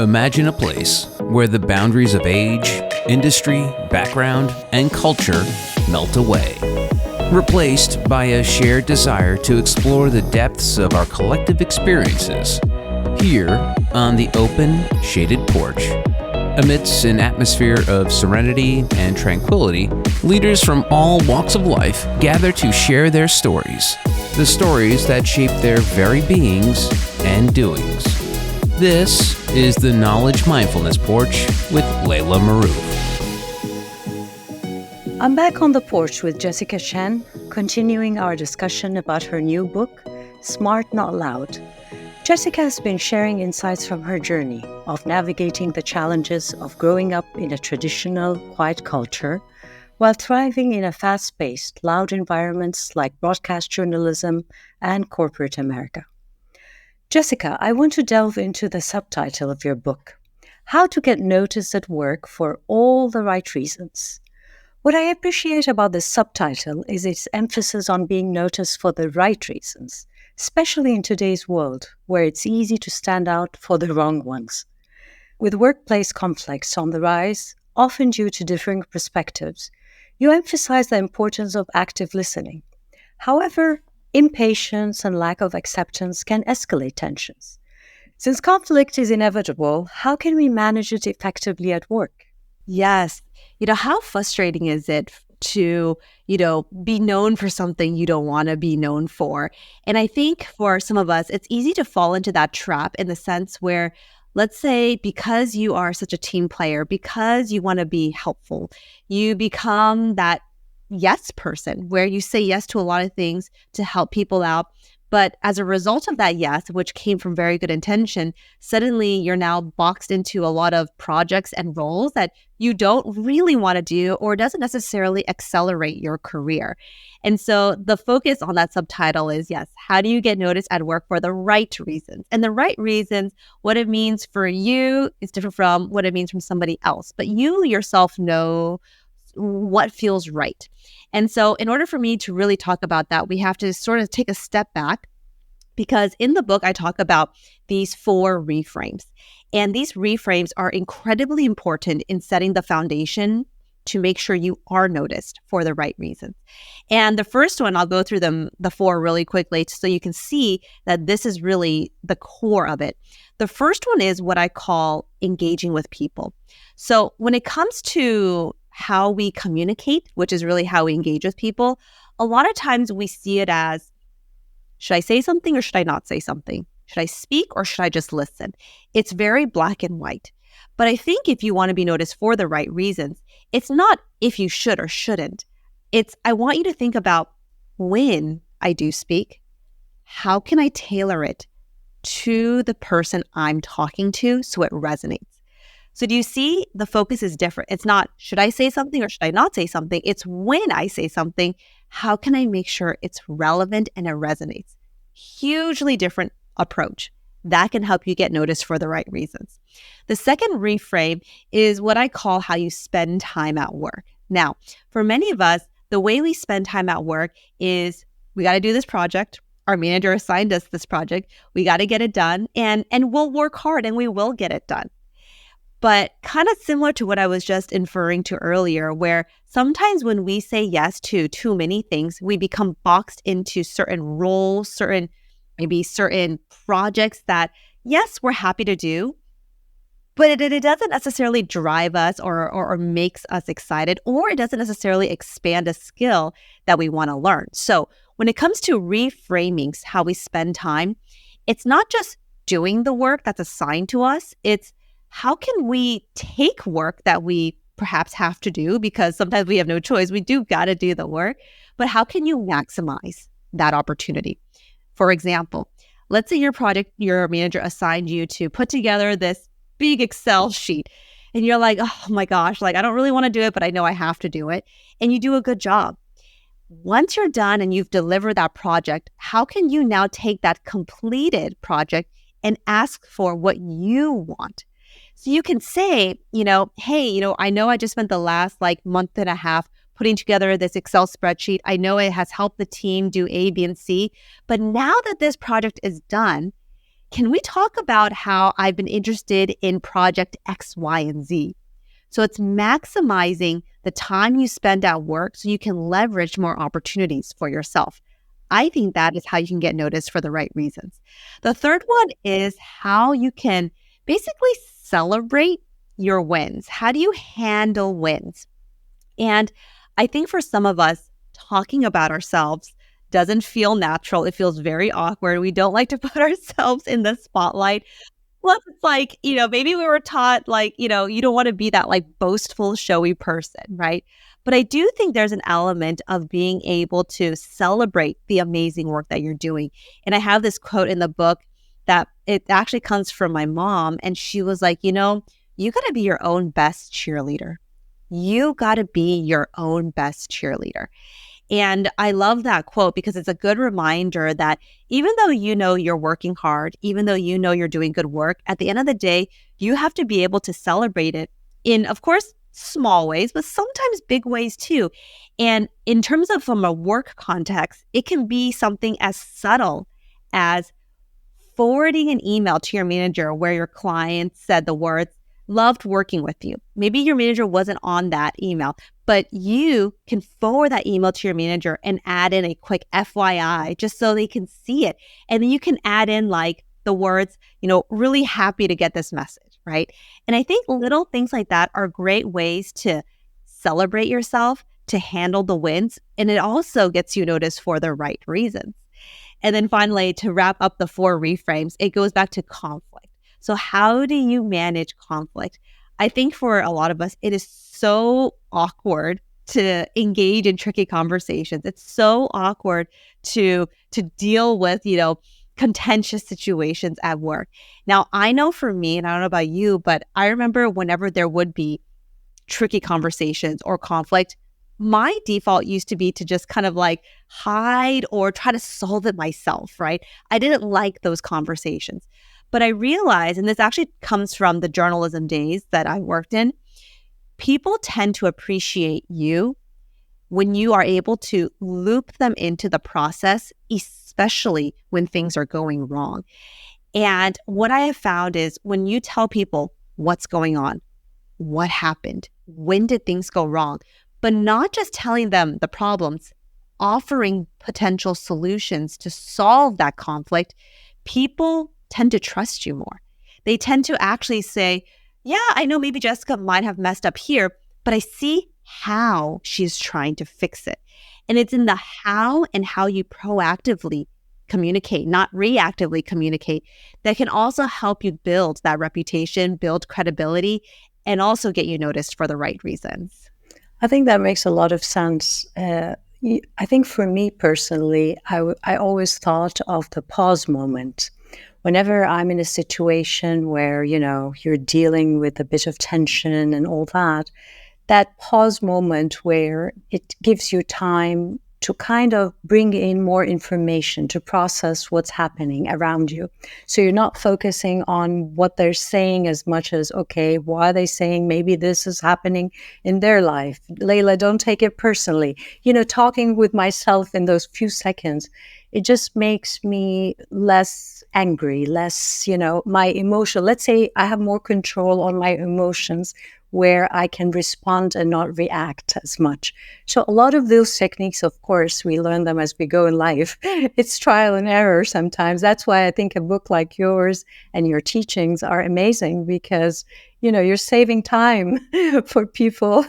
Imagine a place where the boundaries of age, industry, background, and culture melt away, replaced by a shared desire to explore the depths of our collective experiences here on the open, shaded porch. Amidst an atmosphere of serenity and tranquility, leaders from all walks of life gather to share their stories, the stories that shape their very beings and doings. This is the Knowledge Mindfulness Porch with Laila Maroof. I'm back on the porch with Jessica Chen, continuing our discussion about her new book, Smart Not Loud. Jessica has been sharing insights from her journey of navigating the challenges of growing up in a traditional, quiet culture while thriving in a fast-paced, loud environments like broadcast journalism and corporate America. Jessica, I want to delve into the subtitle of your book, How to Get Noticed at Work for All the Right Reasons. What I appreciate about this subtitle is its emphasis on being noticed for the right reasons, especially in today's world, where it's easy to stand out for the wrong ones. With workplace conflicts on the rise, often due to differing perspectives, you emphasize the importance of active listening. However, impatience and lack of acceptance can escalate tensions. Since conflict is inevitable, how can we manage it effectively at work? Yes. How frustrating is it to, be known for something you don't want to be known for? And I think for some of us, it's easy to fall into that trap in the sense where, let's say, because you are such a team player, because you want to be helpful, you become that yes person where you say yes to a lot of things to help people out. But as a result of that yes, which came from very good intention, suddenly you're now boxed into a lot of projects and roles that you don't really want to do or doesn't necessarily accelerate your career. And so the focus on that subtitle is, yes, how do you get noticed at work for the right reasons? And the right reasons, what it means for you is different from what it means from somebody else. But you yourself know what feels right. And so in order for me to really talk about that, we have to sort of take a step back, because in the book, I talk about these 4 reframes. And these reframes are incredibly important in setting the foundation to make sure you are noticed for the right reasons. And the first one, I'll go through the 4 really quickly so you can see that this is really the core of it. The first one is what I call engaging with people. So when it comes to how we communicate, which is really how we engage with people, a lot of times we see it as, should I say something or should I not say something? Should I speak or should I just listen? It's very black and white. But I think if you want to be noticed for the right reasons, it's not if you should or shouldn't. It's, I want you to think about when I do speak, how can I tailor it to the person I'm talking to so it resonates? So do you see the focus is different? It's not, should I say something or should I not say something? It's when I say something, how can I make sure it's relevant and it resonates? Hugely different approach. That can help you get noticed for the right reasons. The second reframe is what I call how you spend time at work. Now, for many of us, the way we spend time at work is we got to do this project. Our manager assigned us this project. We got to get it done and we'll work hard and we will get it done. But kind of similar to what I was just inferring to earlier, where sometimes when we say yes to too many things, we become boxed into certain roles, certain projects that, yes, we're happy to do, but it doesn't necessarily drive us or makes us excited, or it doesn't necessarily expand a skill that we want to learn. So when it comes to reframing how we spend time, it's not just doing the work that's assigned to us, it's how can we take work that we perhaps have to do, because sometimes we have no choice, we do got to do the work, but how can you maximize that opportunity? For example, let's say your manager assigned you to put together this big Excel sheet and you're like, oh my gosh, I don't really want to do it, but I know I have to do it. And you do a good job. Once you're done and you've delivered that project, how can you now take that completed project and ask for what you want? So you can say, hey, I know I just spent the last month and a half putting together this Excel spreadsheet. I know it has helped the team do A, B, and C. But now that this project is done, can we talk about how I've been interested in project X, Y, and Z? So it's maximizing the time you spend at work so you can leverage more opportunities for yourself. I think that is how you can get noticed for the right reasons. The third one is how you can basically celebrate your wins. How do you handle wins? And I think for some of us, talking about ourselves doesn't feel natural. It feels very awkward. We don't like to put ourselves in the spotlight. Plus, it's like, maybe we were taught like, you don't want to be that like boastful, showy person, right? But I do think there's an element of being able to celebrate the amazing work that you're doing. And I have this quote in the book that it actually comes from my mom. And she was like, you got to be your own best cheerleader. You got to be your own best cheerleader. And I love that quote because it's a good reminder that even though you're working hard, even though you're doing good work, at the end of the day, you have to be able to celebrate it in, of course, small ways, but sometimes big ways too. And in terms of from a work context, it can be something as subtle as forwarding an email to your manager where your client said the words, "Loved working with you." Maybe your manager wasn't on that email, but you can forward that email to your manager and add in a quick FYI just so they can see it. And then you can add in like the words, really happy to get this message, right? And I think little things like that are great ways to celebrate yourself, to handle the wins. And it also gets you noticed for the right reasons. And then finally, to wrap up the 4 reframes, it goes back to conflict. So how do you manage conflict? I think for a lot of us, it is so awkward to engage in tricky conversations. It's so awkward to deal with, contentious situations at work. Now, I know for me, and I don't know about you, but I remember whenever there would be tricky conversations or conflict, my default used to be to just kind of like hide or try to solve it myself, right? I didn't like those conversations. But I realized, and this actually comes from the journalism days that I worked in, people tend to appreciate you when you are able to loop them into the process, especially when things are going wrong. And what I have found is when you tell people what's going on, what happened, when did things go wrong, but not just telling them the problems, offering potential solutions to solve that conflict, people tend to trust you more. They tend to actually say, yeah, I know maybe Jessica might have messed up here, but I see how she's trying to fix it. And it's in the how and how you proactively communicate, not reactively communicate, that can also help you build that reputation, build credibility, and also get you noticed for the right reasons. I think that makes a lot of sense. I think for me personally, I always thought of the pause moment. Whenever I'm in a situation where, you're dealing with a bit of tension and all that, that pause moment where it gives you time to kind of bring in more information to process what's happening around you. So you're not focusing on what they're saying as much as, okay, why are they saying maybe this is happening in their life? Laila, don't take it personally. Talking with myself in those few seconds, it just makes me less angry, less, my emotion. Let's say I have more control on my emotions where I can respond and not react as much. So a lot of those techniques, of course, we learn them as we go in life. It's trial and error sometimes. That's why I think a book like yours and your teachings are amazing because, you're saving time for people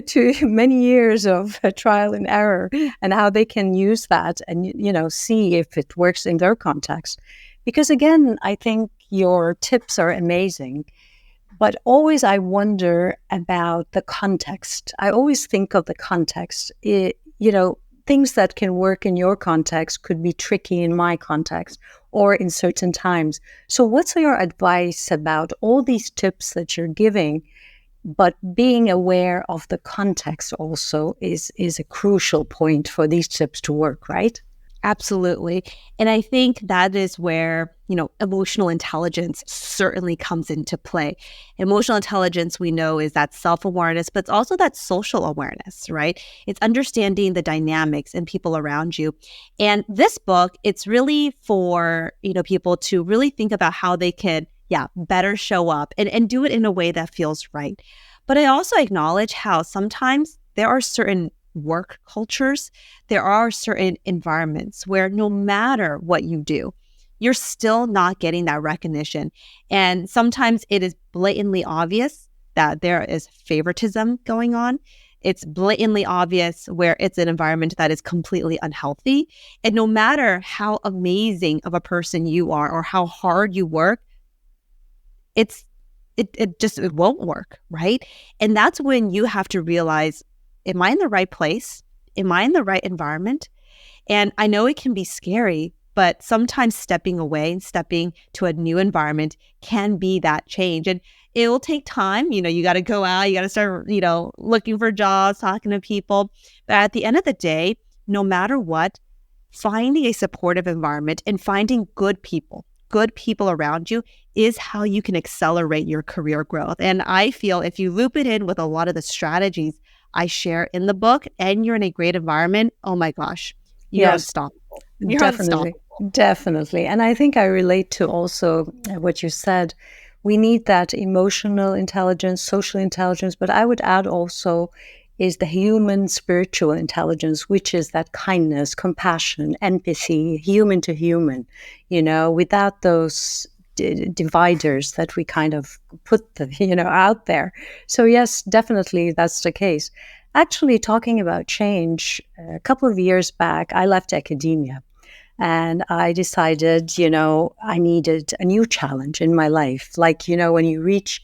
to many years of trial and error and how they can use that and, see if it works in their context. Because again, I think your tips are amazing. But always I wonder about the context. I always think of the context. Things that can work in your context could be tricky in my context or in certain times. So what's your advice about all these tips that you're giving, but being aware of the context also is a crucial point for these tips to work, right? Absolutely. And I think that is where, emotional intelligence certainly comes into play. Emotional intelligence, we know, is that self-awareness, but it's also that social awareness, right? It's understanding the dynamics and people around you. And this book, it's really for, people to really think about how they can, better show up and do it in a way that feels right. But I also acknowledge how sometimes there are certain work cultures, there are certain environments where no matter what you do, you're still not getting that recognition. And sometimes it is blatantly obvious that there is favoritism going on. It's blatantly obvious where it's an environment that is completely unhealthy. And no matter how amazing of a person you are or how hard you work, it won't work, right? And that's when you have to realize, am I in the right place? Am I in the right environment? And I know it can be scary, but sometimes stepping away and stepping to a new environment can be that change. And it will take time. You got to go out, you got to start, looking for jobs, talking to people. But at the end of the day, no matter what, finding a supportive environment and finding good people around you is how you can accelerate your career growth. And I feel if you loop it in with a lot of the strategies I share in the book and you're in a great environment, oh my gosh, you're unstoppable. You're Definitely. unstoppable. Definitely. And I think I relate to also what you said. We need that emotional intelligence, social intelligence, but I would add also is the human spiritual intelligence, which is that kindness, compassion, empathy, human to human, without those dividers that we kind of put out there. So yes, definitely that's the case. Actually, talking about change, a couple of years back, I left academia and I decided, I needed a new challenge in my life. Like, when you reach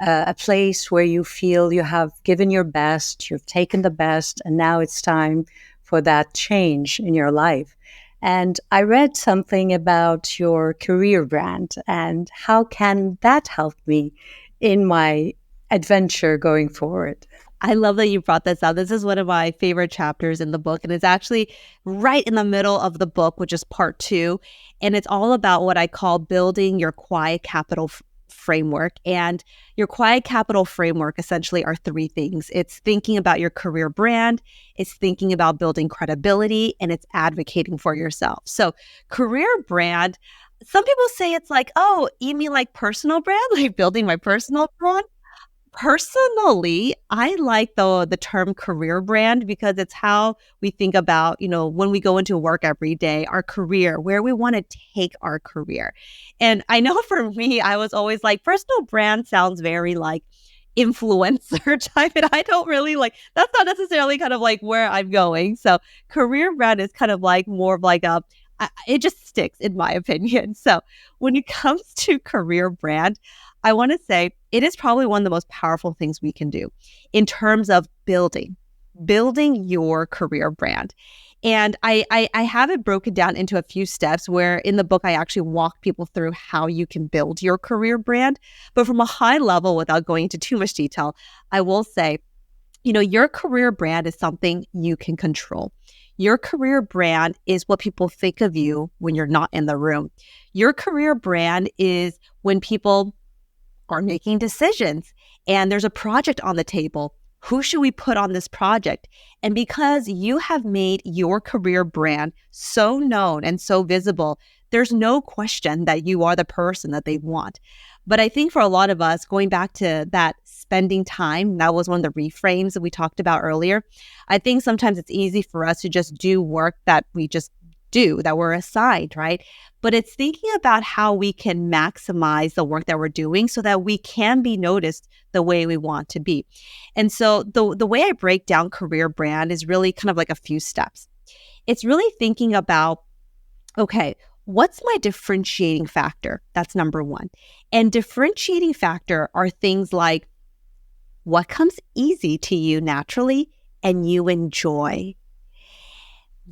a place where you feel you have given your best, you've taken the best, and now it's time for that change in your life. And I read something about your career brand and how can that help me in my adventure going forward? I love that you brought this up. This is one of my favorite chapters in the book, and it's actually right in the middle of the book, which is part 2. And it's all about what I call building your quiet capital framework. And your quiet capital framework essentially are 3 things. It's thinking about your career brand, it's thinking about building credibility, and it's advocating for yourself. So career brand, some people say it's like, oh, you mean like personal brand, like building my personal brand? Personally, I like the term career brand because it's how we think about, when we go into work every day, our career, where we want to take our career. And I know for me, I was always like, personal brand sounds very like influencer type, and I don't really that's not necessarily kind of like where I'm going. So career brand is kind of like more of like it just sticks in my opinion. So when it comes to career brand, I want to say it is probably one of the most powerful things we can do in terms of building your career brand. And I have it broken down into a few steps where in the book, I actually walk people through how you can build your career brand. But from a high level, without going into too much detail, I will say, your career brand is something you can control. Your career brand is what people think of you when you're not in the room. Your career brand is when people are making decisions and there's a project on the table. Who should we put on this project? And because you have made your career brand so known and so visible, there's no question that you are the person that they want. But I think for a lot of us, going back to that spending time, that was one of the reframes that we talked about earlier. I think sometimes it's easy for us to just do work that we just do, that we're assigned, right? But it's thinking about how we can maximize the work that we're doing so that we can be noticed the way we want to be. And so the way I break down career brand is really kind of like a few steps. It's really thinking about, okay, what's my differentiating factor? That's number 1. And differentiating factor are things like what comes easy to you naturally and you enjoy.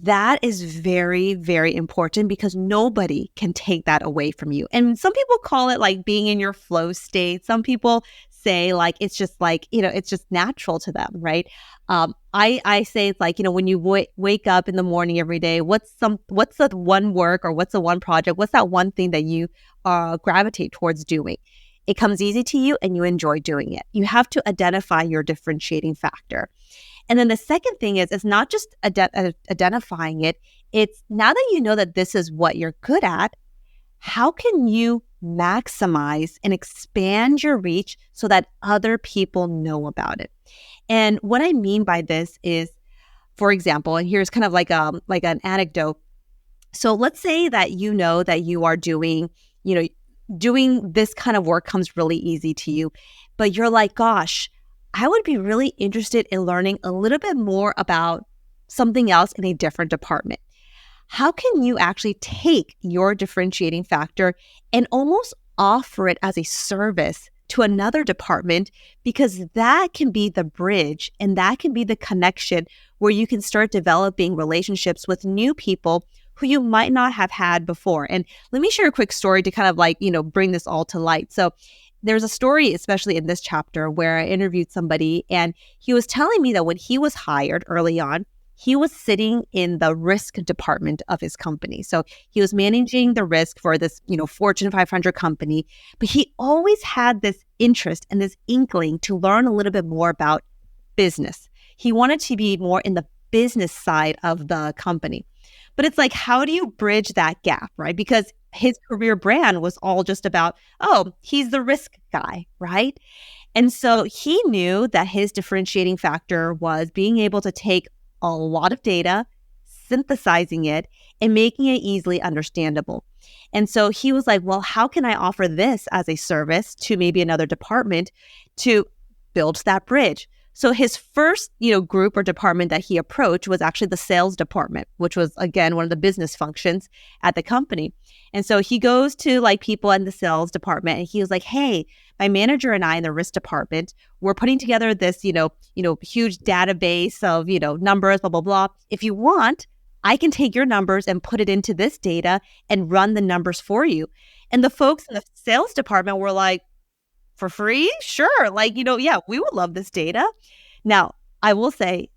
That is very, very important because nobody can take that away from you. And some people call it like being in your flow state. Some people say like, it's just like, it's just natural to them, right? I say it's like, when you wake up in the morning every day, what's the one work or what's the one project? What's that one thing that you gravitate towards doing? It comes easy to you and you enjoy doing it. You have to identify your differentiating factor. And then the second thing is, it's not just identifying it. It's now that you know that this is what you're good at, how can you maximize and expand your reach so that other people know about it? And what I mean by this is, for example, and here's kind of like an anecdote. So let's say that you know that you are doing this kind of work comes really easy to you, but you're like, gosh, I would be really interested in learning a little bit more about something else in a different department. How can you actually take your differentiating factor and almost offer it as a service to another department? Because that can be the bridge and that can be the connection where you can start developing relationships with new people who you might not have had before. And let me share a quick story to kind of like, bring this all to light. So there's a story, especially in this chapter, where I interviewed somebody and he was telling me that when he was hired early on, he was sitting in the risk department of his company. So he was managing the risk for this, Fortune 500 company, but he always had this interest and this inkling to learn a little bit more about business. He wanted to be more in the business side of the company. But it's like, how do you bridge that gap, right? Because his career brand was all just about, oh, he's the risk guy, right? And so he knew that his differentiating factor was being able to take a lot of data, synthesizing it, and making it easily understandable. And so he was like, well, how can I offer this as a service to maybe another department to build that bridge? So his first, group or department that he approached was actually the sales department, which was, again, one of the business functions at the company. And so he goes to like people in the sales department and he was like, hey, my manager and I in the risk department, we're putting together this, huge database of, numbers, blah, blah, blah. If you want, I can take your numbers and put it into this data and run the numbers for you. And the folks in the sales department were like, for free? Sure. Yeah, we would love this data. Now, I will say,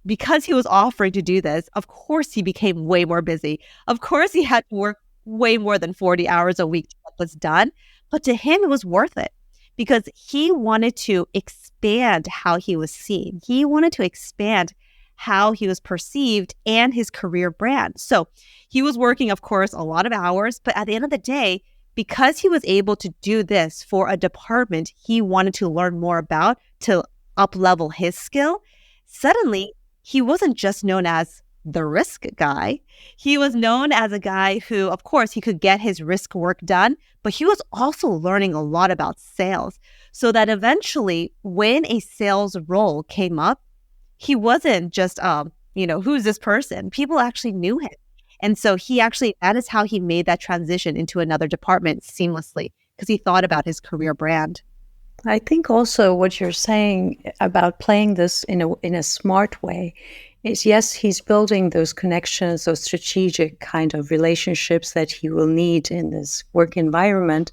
because he was offering to do this, of course, he became way more busy. Of course, he had to work way more than 40 hours a week to get this done. But to him, it was worth it because he wanted to expand how he was seen. He wanted to expand how he was perceived and his career brand. So he was working, of course, a lot of hours. But at the end of the day, because he was able to do this for a department he wanted to learn more about to up-level his skill, suddenly he wasn't just known as the risk guy. He was known as a guy who, of course, he could get his risk work done, but he was also learning a lot about sales. So that eventually, when a sales role came up, he wasn't just, who's this person? People actually knew him. And so that is how he made that transition into another department seamlessly because he thought about his career brand. I think also what you're saying about playing this in a smart way is, yes, he's building those connections, those strategic kind of relationships that he will need in this work environment.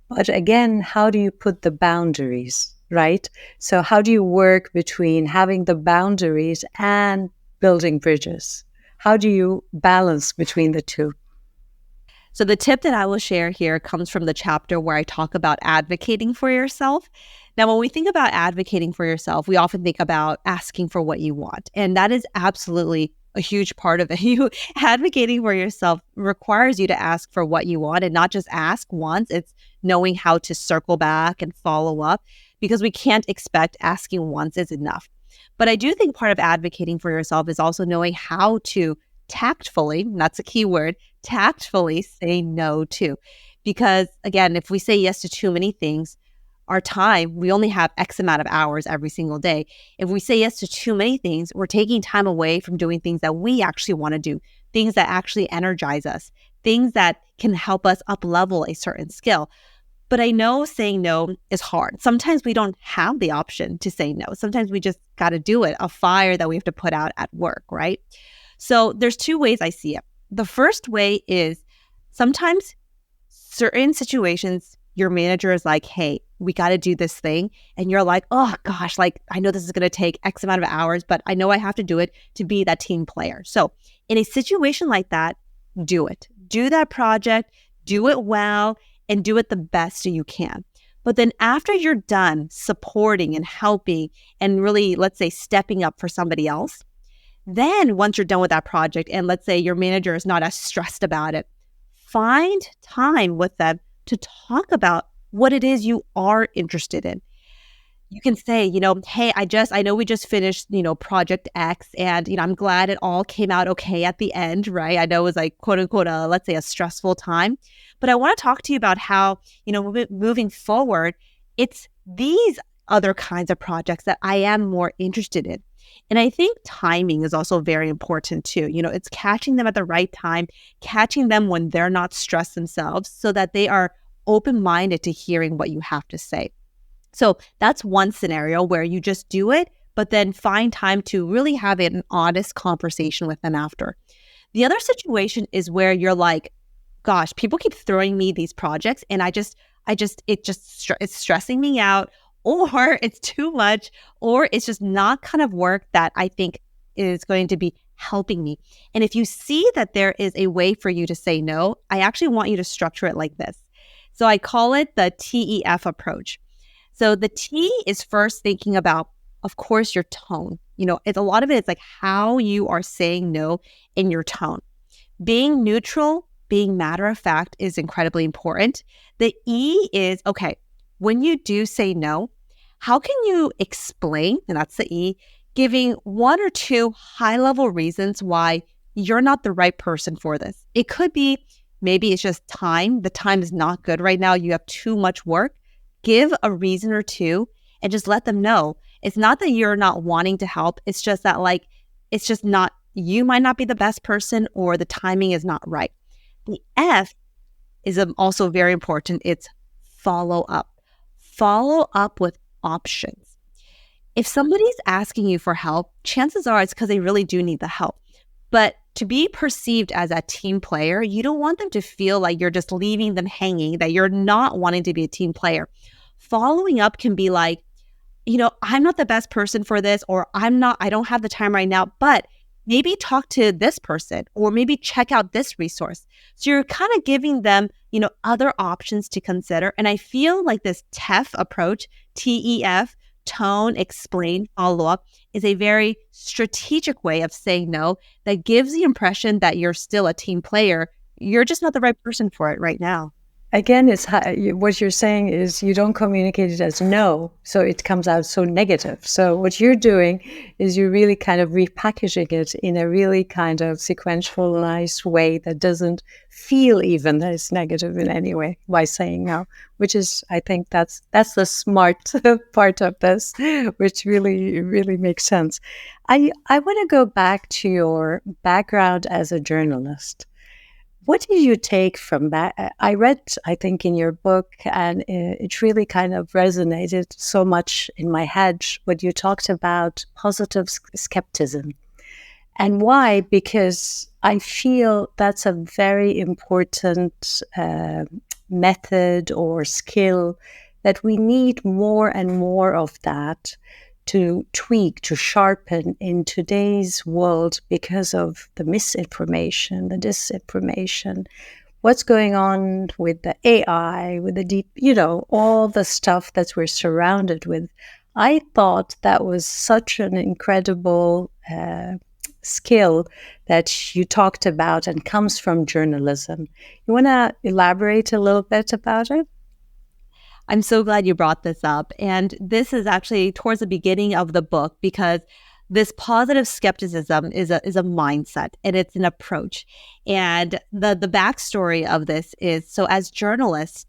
But again, how do you put the boundaries, right? So how do you work between having the boundaries and building bridges? How do you balance between the two? So the tip that I will share here comes from the chapter where I talk about advocating for yourself. Now, when we think about advocating for yourself, we often think about asking for what you want. And that is absolutely a huge part of it. You advocating for yourself requires you to ask for what you want and not just ask once. It's knowing how to circle back and follow up because we can't expect asking once is enough. But I do think part of advocating for yourself is also knowing how to tactfully, and that's a key word, tactfully say no to. Because again, if we say yes to too many things, our time, we only have X amount of hours every single day. If we say yes to too many things, we're taking time away from doing things that we actually want to do, things that actually energize us, things that can help us up-level a certain skill. But I know saying no is hard. Sometimes we don't have the option to say no. Sometimes we just got to do it, a fire that we have to put out at work, right? So there's two ways I see it. The first way is sometimes certain situations your manager is like, hey, we got to do this thing. And you're like, oh gosh, like I know this is going to take X amount of hours, but I know I have to do it to be that team player. So in a situation like that, do it. Do that project, do it well, and do it the best you can. But then after you're done supporting and helping and really, let's say, stepping up for somebody else, then once you're done with that project and let's say your manager is not as stressed about it, find time with them to talk about what it is you are interested in. You can say, hey, I know we just finished, project X and, I'm glad it all came out okay at the end, right? I know it was like, quote unquote, let's say a stressful time, but I want to talk to you about how, moving forward, it's these other kinds of projects that I am more interested in. And I think timing is also very important too. It's catching them at the right time, catching them when they're not stressed themselves so that they are open-minded to hearing what you have to say. So that's one scenario where you just do it, but then find time to really have an honest conversation with them after. The other situation is where you're like, gosh, people keep throwing me these projects and it's stressing me out, or it's too much, or it's just not kind of work that I think is going to be helping me. And if you see that there is a way for you to say no, I actually want you to structure it like this. So I call it the TEF approach. So the T is first thinking about, of course, your tone. It's a lot of it is like how you are saying no in your tone. Being neutral, being matter of fact is incredibly important. The E is, okay, when you do say no, how can you explain, and that's the E, giving one or two high-level reasons why you're not the right person for this. It could be, maybe it's just time. The time is not good right now. You have too much work. Give a reason or two and just let them know. It's not that you're not wanting to help. It's just that it's just not, you might not be the best person or the timing is not right. The F is also very important. It's follow up. Follow up with options. If somebody's asking you for help, chances are it's because they really do need the help. But to be perceived as a team player, you don't want them to feel like you're just leaving them hanging, that you're not wanting to be a team player. Following up can be like, I'm not the best person for this, or I don't have the time right now, but maybe talk to this person or maybe check out this resource. So you're kind of giving them, other options to consider. And I feel like this TEF approach, TEF, tone, explain, follow up, is a very strategic way of saying no that gives the impression that you're still a team player. You're just not the right person for it right now. Again, what you're saying is you don't communicate it as no, so it comes out so negative. So what you're doing is you're really kind of repackaging it in a really kind of sequential, nice way that doesn't feel even that it's negative in any way by saying no, which is, I think that's the smart part of this, which really, really makes sense. I want to go back to your background as a journalist. What did you take from that? I read, I think, in your book, and it really kind of resonated so much in my head when you talked about positive skepticism. And why? Because I feel that's a very important method or skill that we need more and more of that to tweak, to sharpen in today's world because of the misinformation, the disinformation, what's going on with the AI, with the deep, all the stuff that we're surrounded with. I thought that was such an incredible skill that you talked about and comes from journalism. You want to elaborate a little bit about it? I'm so glad you brought this up. And this is actually towards the beginning of the book, because this positive skepticism is a mindset and it's an approach. And the backstory of this is, so as journalists,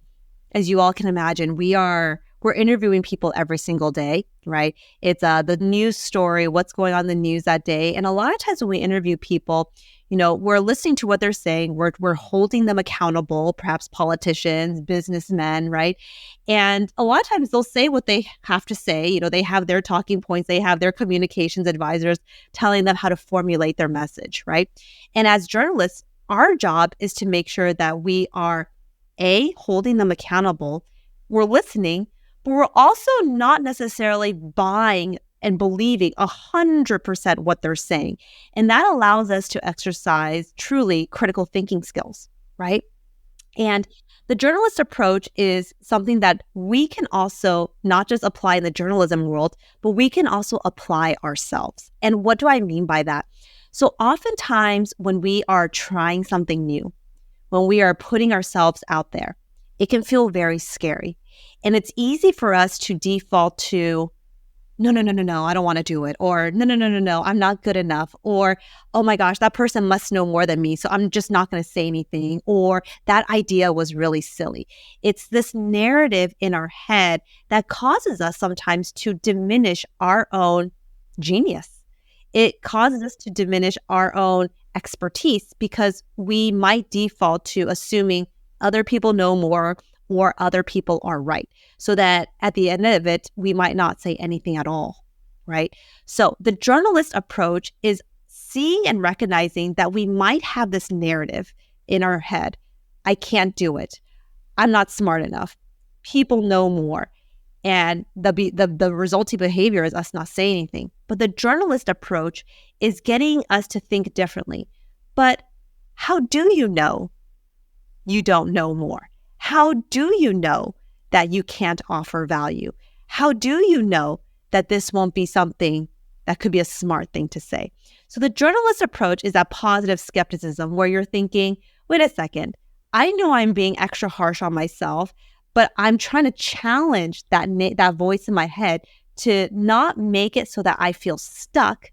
as you all can imagine, we're interviewing people every single day, right? It's the news story, what's going on in the news that day. And a lot of times when we interview people, we're listening to what they're saying. We're holding them accountable, perhaps politicians, businessmen, right? And a lot of times they'll say what they have to say. They have their talking points. They have their communications advisors telling them how to formulate their message, right? And as journalists, our job is to make sure that we are, A, holding them accountable, we're listening, but we're also not necessarily buying and believing 100% what they're saying. And that allows us to exercise truly critical thinking skills, right? And the journalist approach is something that we can also not just apply in the journalism world, but we can also apply ourselves. And what do I mean by that? So oftentimes when we are trying something new, when we are putting ourselves out there, it can feel very scary. And it's easy for us to default to, no, I don't want to do it. Or no, I'm not good enough. Or, oh my gosh, that person must know more than me, so I'm just not going to say anything. Or that idea was really silly. It's this narrative in our head that causes us sometimes to diminish our own genius. It causes us to diminish our own expertise because we might default to assuming other people know more or other people are right. So that at the end of it, we might not say anything at all, right? So the journalist approach is seeing and recognizing that we might have this narrative in our head. I can't do it. I'm not smart enough. People know more. And the resulting behavior is us not saying anything. But the journalist approach is getting us to think differently. But how do you know you don't know more? How do you know that you can't offer value? How do you know that this won't be something that could be a smart thing to say? So the journalist approach is that positive skepticism where you're thinking, wait a second, I know I'm being extra harsh on myself, but I'm trying to challenge that voice in my head to not make it so that I feel stuck,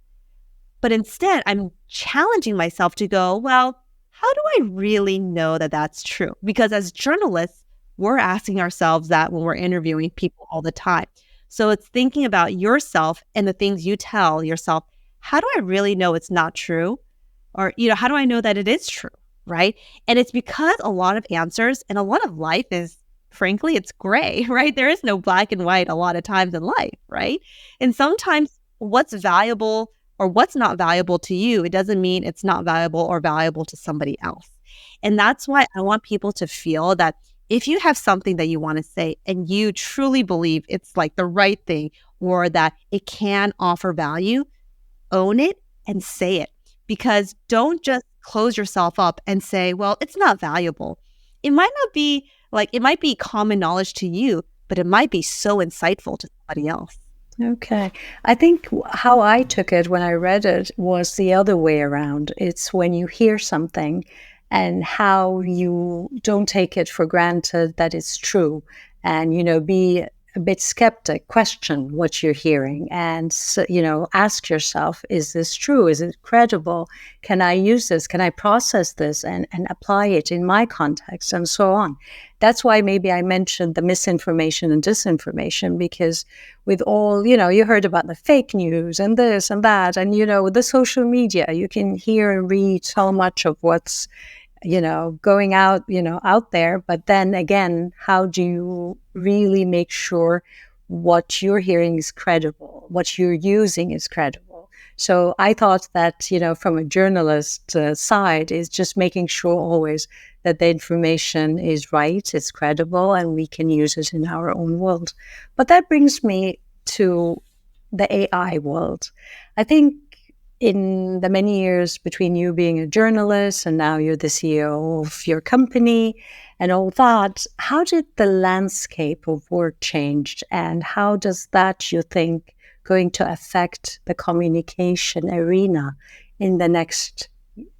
but instead I'm challenging myself to go, well, how do I really know that that's true? Because as journalists, we're asking ourselves that when we're interviewing people all the time. So it's thinking about yourself and the things you tell yourself. How do I really know it's not true? Or, how do I know that it is true, right? And it's because a lot of answers and a lot of life is, frankly, it's gray, right? There is no black and white a lot of times in life, right? And sometimes what's valuable or what's not valuable to you, it doesn't mean it's not valuable or valuable to somebody else. And that's why I want people to feel that if you have something that you want to say and you truly believe it's like the right thing or that it can offer value, own it and say it. Because don't just close yourself up and say, well, it's not valuable. It might not be it might be common knowledge to you, but it might be so insightful to somebody else. Okay. I think how I took it when I read it was the other way around. It's when you hear something and how you don't take it for granted that it's true and, be a bit skeptic, question what you're hearing and, ask yourself, is this true? Is it credible? Can I use this? Can I process this and apply it in my context and so on? That's why maybe I mentioned the misinformation and disinformation, because with all, you heard about the fake news and this and that, and, with the social media, you can hear and read so much of what's, going out, out there. But then again, how do you really make sure what you're hearing is credible, what you're using is credible? So I thought that, from a journalist side is just making sure always that the information is right, it's credible, and we can use it in our own world. But that brings me to the AI world. I think in the many years between you being a journalist and now you're the CEO of your company and all that, how did the landscape of work change? And how does that, you think, going to affect the communication arena in the next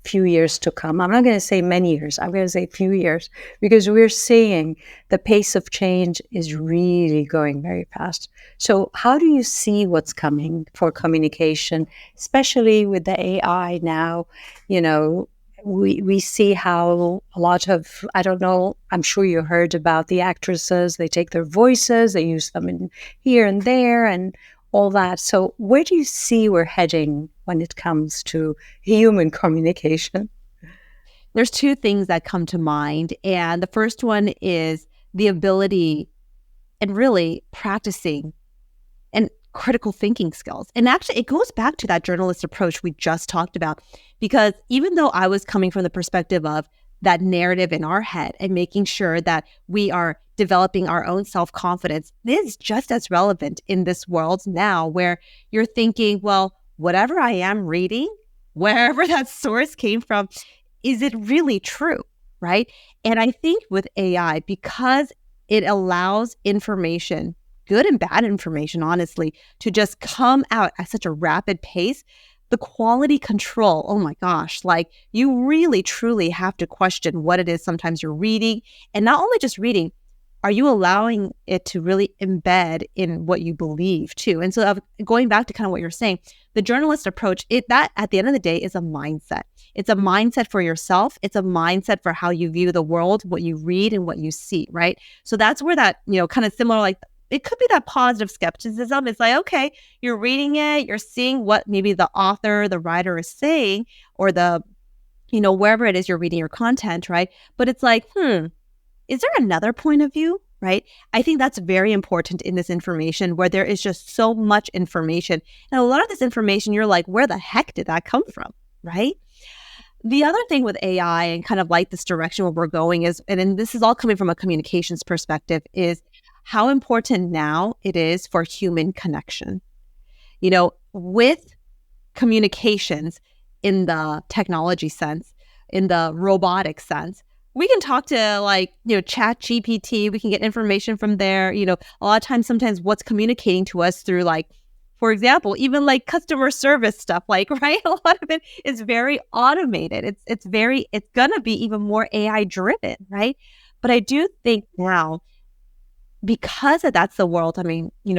few years to come? I'm not going to say many years. I'm going to say few years, because we're seeing the pace of change is really going very fast. So how do you see what's coming for communication, especially with the AI now? We see how a lot of, I don't know, I'm sure you heard about the actresses, they take their voices, they use them in here and there and all that. So where do you see we're heading when it comes to human communication? There's two things that come to mind. And the first one is the ability and really practicing and critical thinking skills. And actually, it goes back to that journalist approach we just talked about, because even though I was coming from the perspective of that narrative in our head and making sure that we are developing our own self-confidence is just as relevant in this world now, where you're thinking, well, whatever I am reading, wherever that source came from, is it really true, right? And I think with AI, because it allows information, good and bad information, honestly, to just come out at such a rapid pace, the quality control, oh my gosh, like you really truly have to question what it is sometimes you're reading. And not only just reading, are you allowing it to really embed in what you believe too? And so going back to kind of what you're saying, the journalist approach, that at the end of the day is a mindset. It's a mindset for yourself. It's a mindset for how you view the world, what you read and what you see, right? So that's where that, kind of similar, like it could be that positive skepticism. It's like, okay, you're reading it, you're seeing what maybe the author, the writer is saying, or wherever it is you're reading your content, right? But it's like, is there another point of view, right? I think that's very important in this information where there is just so much information. And a lot of this information, you're like, where the heck did that come from, right? The other thing with AI and kind of like this direction where we're going is, and this is all coming from a communications perspective, is how important now it is for human connection. With communications in the technology sense, in the robotic sense, we can talk to Chat GPT, we can get information from there. A lot of times, sometimes what's communicating to us through for example, even customer service stuff, right? A lot of it is very automated. It's gonna be even more AI driven, right? But I do think now, because that's the world,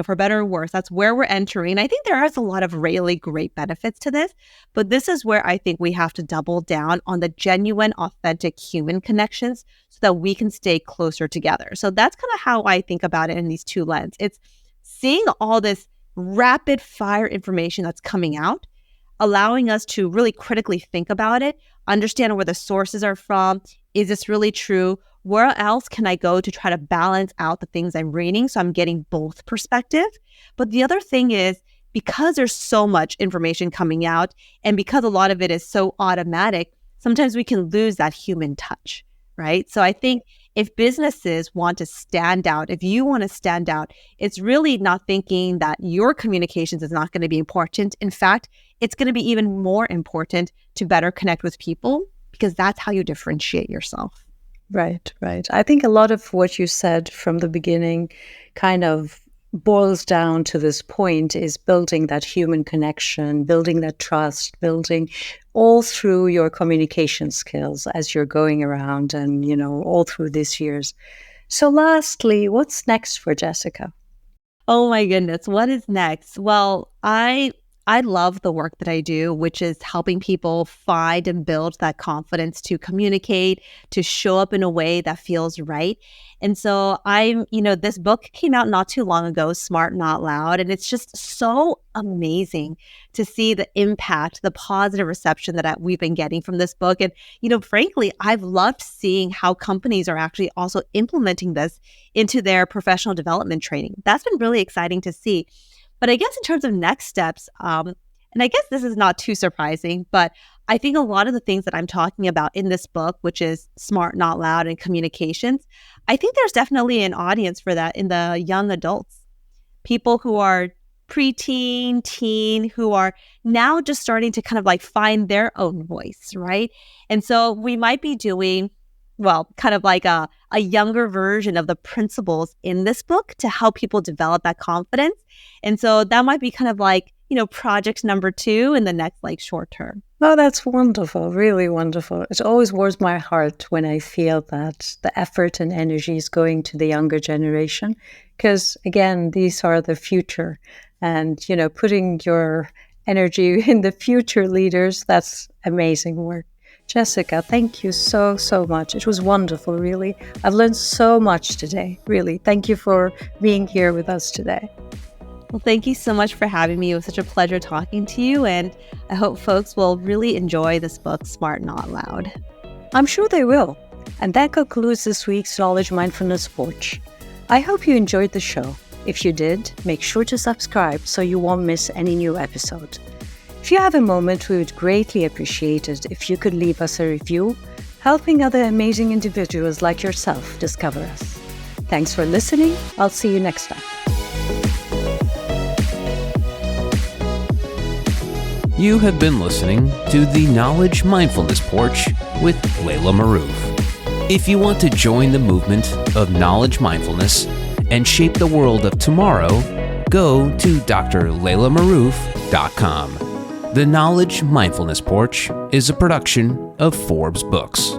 for better or worse, that's where we're entering. I think there is a lot of really great benefits to this, but this is where I think we have to double down on the genuine, authentic human connections so that we can stay closer together. So that's kind of how I think about it in these two lenses. It's seeing all this rapid fire information that's coming out, allowing us to really critically think about it, understand where the sources are from. Is this really true? Where else can I go to try to balance out the things I'm reading so I'm getting both perspective? But the other thing is, because there's so much information coming out and because a lot of it is so automatic, sometimes we can lose that human touch, right? So I think if businesses want to stand out, if you want to stand out, it's really not thinking that your communications is not going to be important. In fact, it's going to be even more important to better connect with people because that's how you differentiate yourself. Right. I think a lot of what you said from the beginning kind of boils down to this point, is building that human connection, building that trust, building all through your communication skills as you're going around and, all through these years. So lastly, what's next for Jessica? Oh my goodness, what is next? Well, I love the work that I do, which is helping people find and build that confidence to communicate, to show up in a way that feels right. And so this book came out not too long ago, Smart Not Loud, and it's just so amazing to see the impact, the positive reception that we've been getting from this book. And, frankly, I've loved seeing how companies are actually also implementing this into their professional development training. That's been really exciting to see. But I guess in terms of next steps, and I guess this is not too surprising, but I think a lot of the things that I'm talking about in this book, which is Smart Not Loud and communications, I think there's definitely an audience for that in the young adults. People who are preteen, teen, who are now just starting to kind of find their own voice, right? And so we might be doing, kind of a younger version of the principles in this book to help people develop that confidence. And so that might be kind of project number 2 in the next short term. Oh, that's wonderful. Really wonderful. It always warms my heart when I feel that the effort and energy is going to the younger generation. Because again, these are the future. And, putting your energy in the future leaders, that's amazing work. Jessica, thank you so much. It was wonderful, really. I've learned so much today, really. Thank you for being here with us today. Well, thank you so much for having me. It was such a pleasure talking to you, and I hope folks will really enjoy this book, Smart Not Loud. I'm sure they will. And that concludes this week's Knowledge Mindfulness Porch. I hope you enjoyed the show. If you did, make sure to subscribe so you won't miss any new episode. If you have a moment, we would greatly appreciate it if you could leave us a review, helping other amazing individuals like yourself discover us. Thanks for listening. I'll see you next time. You have been listening to the Knowledge Mindfulness Porch with Laila Maroof. If you want to join the movement of knowledge mindfulness and shape the world of tomorrow, go to drlailamaroof.com. The Knowledge Mindfulness Porch is a production of Forbes Books.